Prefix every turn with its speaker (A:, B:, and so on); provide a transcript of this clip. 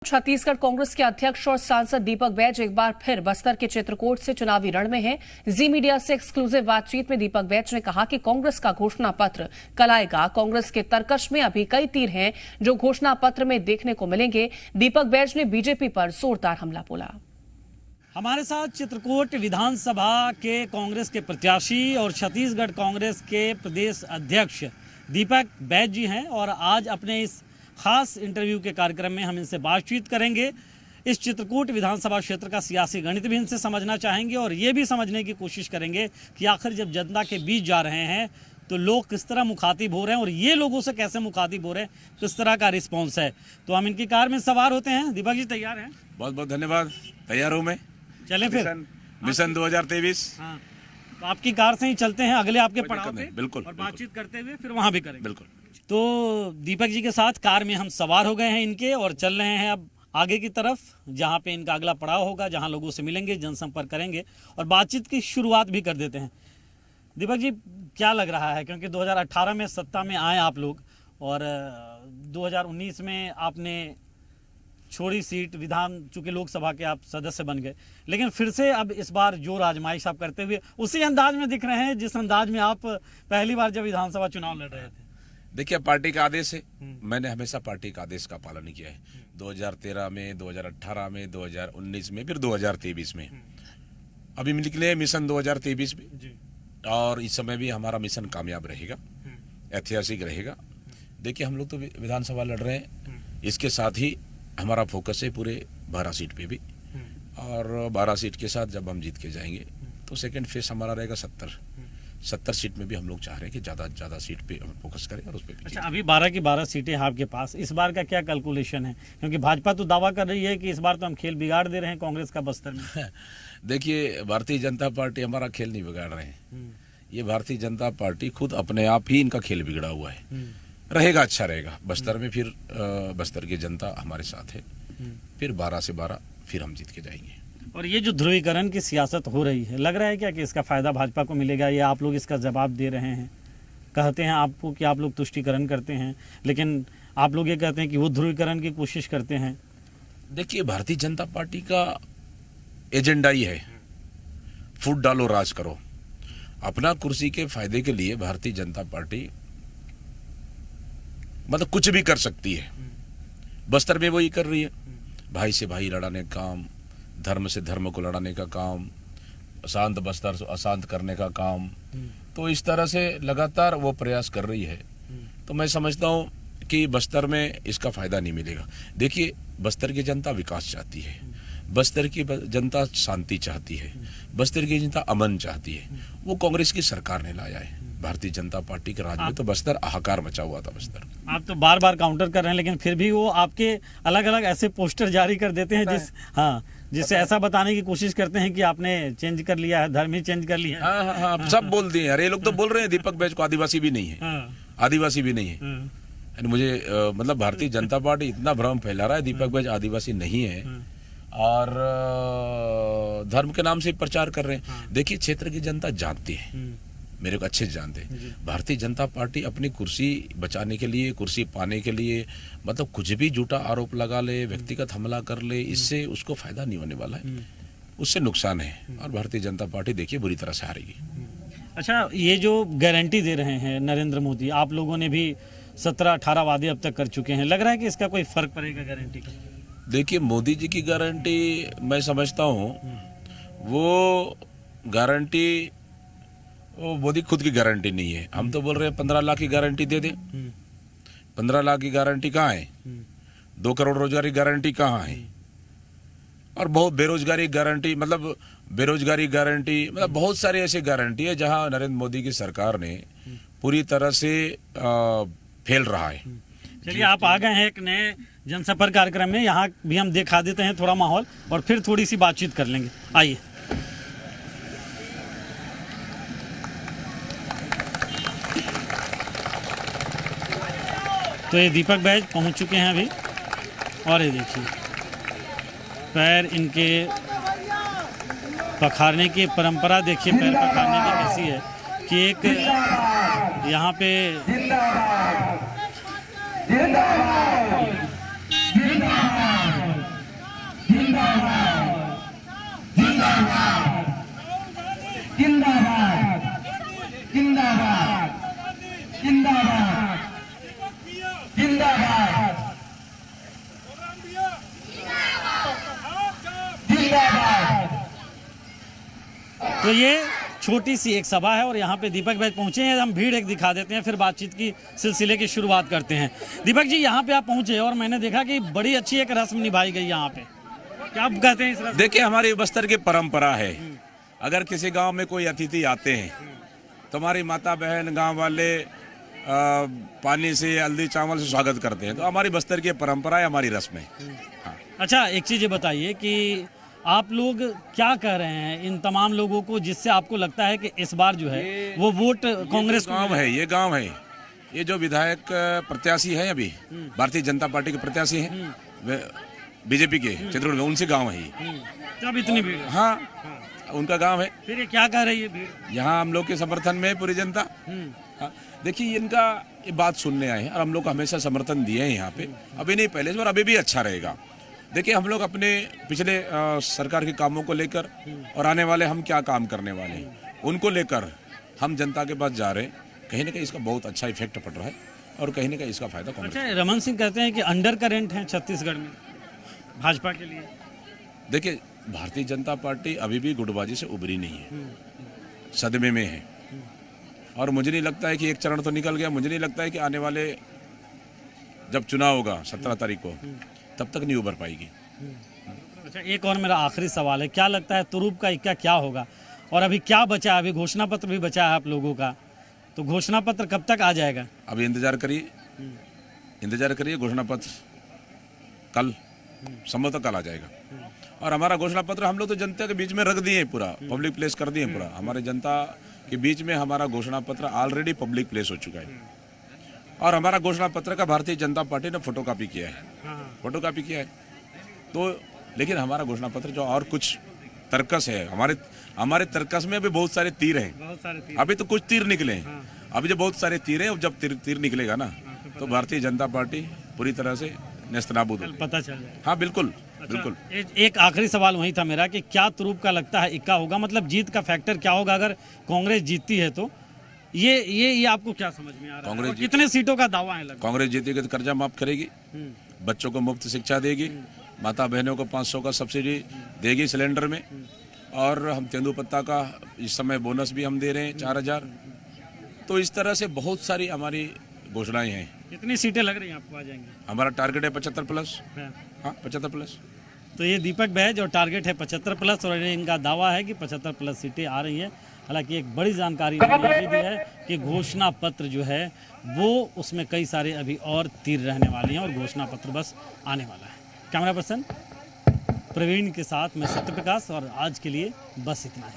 A: छत्तीसगढ़ कांग्रेस के अध्यक्ष और सांसद दीपक बैज एक बार फिर बस्तर के चित्रकूट से चुनावी रण में हैं। जी मीडिया से एक्सक्लूसिव बातचीत में दीपक बैज ने कहा कि कांग्रेस का घोषणा पत्र कल आएगा। कांग्रेस के तर्कश में अभी कई तीर हैं जो घोषणा पत्र में देखने को मिलेंगे। दीपक बैज ने बीजेपी पर जोरदार हमला बोला।
B: हमारे साथ चित्रकूट विधानसभा के कांग्रेस के प्रत्याशी और छत्तीसगढ़ कांग्रेस के प्रदेश अध्यक्ष दीपक बैज जी हैं और आज अपने इस खास इंटरव्यू के कार्यक्रम में हम इनसे बातचीत करेंगे। इस चित्रकूट विधानसभा क्षेत्र का सियासी गणित भी इनसे समझना चाहेंगे और ये भी समझने की कोशिश करेंगे कि आखिर जब जनता के बीच जा रहे हैं तो लोग किस तरह मुखातिब हो रहे हैं और ये लोगों से कैसे मुखातिब हो रहे हैं, किस तरह का रिस्पॉन्स है। तो हम इनकी कार में सवार होते हैं। दीपक जी तैयार हैं?
C: बहुत बहुत धन्यवाद। तैयार हूँ मैं।
B: चलें फिर
C: मिशन 2023।
B: हाँ, तो आपकी कार से ही चलते हैं अगले आपके पड़ाव पे।
C: बिल्कुल।
B: और बातचीत करते हुए फिर वहाँ भी करेंगे।
C: बिल्कुल।
B: तो दीपक जी के साथ कार में हम सवार हो गए हैं इनके और चल रहे हैं अब आगे की तरफ, जहाँ पे इनका अगला पड़ाव होगा, जहाँ लोगों से मिलेंगे, जनसंपर्क करेंगे और बातचीत की शुरुआत भी कर देते हैं। दीपक जी, क्या लग रहा है, क्योंकि 2018 में सत्ता में आए आप लोग और 2019 में आपने छोड़ी सीट विधान, चूंकि लोकसभा के आप सदस्य बन गए, लेकिन फिर से अब इस बार जोर आजमाइश आप करते हुए उसी अंदाज में दिख रहे हैं जिस अंदाज में आप पहली बार जब विधानसभा चुनाव लड़ रहे थे।
C: देखिए, पार्टी का आदेश है। मैंने हमेशा पार्टी का आदेश का पालन किया है। 2013 में, 2018 में, 2019 में, फिर 2023 में। अभी निकले मिशन 2023 में और इस समय भी हमारा मिशन कामयाब रहेगा, ऐतिहासिक रहेगा। देखिए, हम लोग तो विधानसभा लड़ रहे हैं, इसके साथ ही हमारा फोकस है पूरे 12 सीट पे भी और 12 सीट के साथ जब हम जीत के जाएंगे तो सेकंड फेज हमारा रहेगा 70 सीट में भी हम लोग चाह रहे हैं कि ज़्यादा सीट पे हम फोकस करें और उस पर।
B: अच्छा, अभी 12 की 12 सीटें हैं आपके पास। इस बार का क्या कैलकुलेशन है, क्योंकि भाजपा तो दावा कर रही है कि इस बार तो हम खेल बिगाड़ दे रहे हैं कांग्रेस का बस्तर में।
C: देखिए, भारतीय जनता पार्टी हमारा खेल नहीं बिगाड़ रहे हैं। ये भारतीय जनता पार्टी खुद अपने आप ही इनका खेल बिगड़ा हुआ है। रहेगा, अच्छा रहेगा बस्तर में। फिर बस्तर की जनता हमारे साथ है। फिर 12 से 12 फिर हम जीत के जाएंगे।
B: और ये जो ध्रुवीकरण की सियासत हो रही है, लग रहा है क्या कि इसका फायदा भाजपा को मिलेगा, या आप लोग इसका जवाब दे रहे हैं? कहते हैं आपको कि आप लोग तुष्टीकरण करते हैं, लेकिन आप लोग ये कहते हैं कि वो ध्रुवीकरण की कोशिश करते हैं।
C: देखिए, भारतीय जनता पार्टी का एजेंडा ही है फूट डालो राज करो। अपना कुर्सी के फायदे के लिए भारतीय जनता पार्टी मतलब कुछ भी कर सकती है। बस्तर में वही कर रही है। भाई से भाई लड़ाने का काम, धर्म से धर्म को लड़ाने का काम, अशांत बस्तर से अशांत करने का काम, तो इस तरह से लगातार वो प्रयास कर रही है। तो मैं समझता हूँ कि बस्तर में इसका फायदा नहीं मिलेगा। देखिए, बस्तर की जनता विकास चाहती है, बस्तर की जनता शांति चाहती है, बस्तर की जनता अमन चाहती है। वो कांग्रेस की सरकार ने लाया है। भारतीय जनता पार्टी के राज में तो बस्तर हाहाकार मचा हुआ था। बस्तर
B: आप तो बार बार काउंटर कर रहे हैं, लेकिन फिर भी वो आपके अलग अलग ऐसे पोस्टर जारी कर देते हैं जिससे ऐसा बताने की कोशिश करते हैं कि आपने चेंज कर लिया है, धर्म ही चेंज कर लिया है।
C: हाँ, सब बोल दिए। अरे, ये लोग तो बोल रहे हैं दीपक बैज को आदिवासी भी नहीं है। आदिवासी भी नहीं है। मुझे मतलब भारतीय जनता पार्टी इतना भ्रम फैला रहा है दीपक बैज आदिवासी नहीं है और धर्म के नाम से प्रचार कर रहे हैं। देखिए, क्षेत्र की जनता जानती है, मेरे को अच्छे से जानते हैं। भारतीय जनता पार्टी अपनी कुर्सी बचाने के लिए, कुर्सी पाने के लिए मतलब कुछ भी झूठा आरोप लगा ले, व्यक्तिगत हमला कर ले, इससे उसको फायदा नहीं होने वाला है, उससे नुकसान है। और भारतीय जनता पार्टी देखिए बुरी तरह से हारेगी।
B: अच्छा, ये जो गारंटी दे रहे हैं नरेंद्र मोदी, आप लोगों ने भी 17-18 वादे अब तक कर चुके हैं, लग रहा है कि इसका कोई फर्क पड़ेगा गारंटी का?
C: देखिए, मोदी जी की गारंटी मैं समझता हूँ वो गारंटी वो मोदी खुद की गारंटी नहीं है। हम तो बोल रहे हैं 15 लाख की गारंटी दे दें। 15 लाख की गारंटी कहाँ है? 2 करोड़ रोजगारी गारंटी कहाँ है? और बहुत बेरोजगारी गारंटी, मतलब बेरोजगारी गारंटी, मतलब बहुत सारी ऐसी गारंटी है जहां नरेंद्र मोदी की सरकार ने पूरी तरह से फेल रहा है।
B: चलिए, आप आ गए हैं एक नए जनसंपर्क कार्यक्रम में, यहाँ भी हम दिखा देते हैं थोड़ा माहौल और फिर थोड़ी सी बातचीत कर लेंगे। आइए। तो ये दीपक बैज पहुंच चुके हैं अभी और ये देखिए पैर इनके पखारने की परंपरा, देखिए पैर पखारने की कैसी है कि एक यहाँ पे तो ये छोटी सी एक सभा है और यहाँ पे दीपक भाई पहुंचे हैं। हम भीड़ एक दिखा देते हैं, फिर बातचीत की सिलसिले की शुरुआत करते हैं। दीपक जी, यहाँ पे आप पहुंचे और मैंने देखा कि बड़ी अच्छी एक रस्म निभाई गई यहाँ पे, क्या आप कहते हैं इस रस्म?
C: देखिए, हमारी बस्तर की परंपरा है, अगर किसी गांव में कोई अतिथि आते हैं तो हमारी माता बहन गांव वाले पानी से, हल्दी चावल से स्वागत करते हैं। तो हमारी बस्तर की परंपरा है, हमारी रस्म है। हाँ।
B: अच्छा, एक चीज़ ये बताइए कि आप लोग क्या कह रहे हैं इन तमाम लोगों को जिससे आपको लगता है कि इस बार जो है वो वोट कांग्रेस को
C: गांव है, ये गांव है, ये जो विधायक प्रत्याशी है अभी भारतीय जनता पार्टी के प्रत्याशी हैं, वे बीजेपी के चित्रकूट में, उनसे गांव है ये।
B: तब इतनी भीड़?
C: हाँ, उनका गांव है।
B: फिर ये क्या कह रही है भीड़?
C: यहाँ हम लोग के समर्थन में पूरी जनता। हाँ, देखिए, इनका ये बात सुनने आए हैं और हम लोग को हमेशा समर्थन दिए हैं यहाँ पे, अभी नहीं पहले से, और अभी भी अच्छा रहेगा। देखिए, हम लोग अपने पिछले सरकार के कामों को लेकर और आने वाले हम क्या काम करने वाले हैं उनको लेकर हम जनता के पास जा रहे हैं। कहीं ना कहीं इसका बहुत अच्छा इफेक्ट पड़ रहा है और कहीं ना कहीं इसका फायदा कांग्रेस।
B: अच्छा, रमन सिंह कहते हैं कि अंडर करेंट है छत्तीसगढ़ में भाजपा के लिए।
C: देखिए, भारतीय जनता पार्टी अभी भी गुटबाजी से उभरी नहीं है, सदमे में है, और मुझे नहीं लगता है कि एक चरण तो निकल गया। मुझे नहीं लगता है कि आने वाले जब चुनाव होगा 17 तारीख को, तब तक नहीं उभर पाएगी।
B: अच्छा, एक और मेरा आखिरी सवाल है, क्या लगता है तुरुप का इक्का क्या होगा और अभी क्या बचा है? अभी घोषणा पत्र भी बचा है आप लोगों का, तो घोषणा पत्र कब तक आ जाएगा?
C: अभी इंतजार करिए, घोषणा पत्र कल, संभवतः कल आ जाएगा। और हमारा घोषणा पत्र हम लोग तो जनता के बीच में रख दिए, पूरा पब्लिक प्लेस कर दिए, पूरा हमारे जनता के बीच में हमारा घोषणा पत्र ऑलरेडी पब्लिक प्लेस हो चुका है। और हमारा घोषणा पत्र का भारतीय जनता पार्टी ने फोटोकॉपी किया है। तो लेकिन हमारा घोषणा पत्र जो और कुछ तर्कस है, हमारे तर्कस में अभी बहुत सारे तीर हैं। अभी तो कुछ तीर निकले हैं, अभी जो बहुत सारे तीर हैं, जब तीर निकलेगा ना, तो भारतीय जनता पार्टी पूरी तरह से नेस्तनाबूद होगी,
B: पता चल जाएगा।
C: हाँ, बिल्कुल।
B: अच्छा,
C: बिल्कुल।
B: एक आखिरी सवाल वही था मेरा कि क्या तुरुप का लगता है इक्का होगा, मतलब जीत का फैक्टर क्या होगा अगर कांग्रेस जीतती है तो? ये आपको क्या समझ में आ रहा है?
C: कांग्रेस
B: कितने सीटों का दावा है लगभग?
C: कांग्रेस जीतेगी तो कर्जा माफ करेगी, बच्चों को मुफ्त शिक्षा देगी, माता बहनों को 500 का सब्सिडी देगी सिलेंडर में, और हम तेंदुपत्ता का इस समय बोनस भी हम दे रहे हैं 4000। तो इस तरह से बहुत सारी हमारी घोषणाएं हैं।
B: कितनी सीटें लग रही हैं आपको आ जाएंगी?
C: हमारा टारगेट है 75+।
B: हाँ।
C: हाँ, 75+।
B: तो ये दीपक बैज और टारगेट है 75+ और इनका दावा है कि 75+ सीटें आ रही है। हालांकि एक बड़ी जानकारी इन्होंने ये भी दी है कि घोषणा पत्र जो है वो उसमें कई सारे अभी और तीर रहने वाले हैं और घोषणा पत्र बस आने वाला है। कैमरा पर्सन प्रवीण के साथ मैं सत्यप्रकाश, और आज के लिए बस इतना है।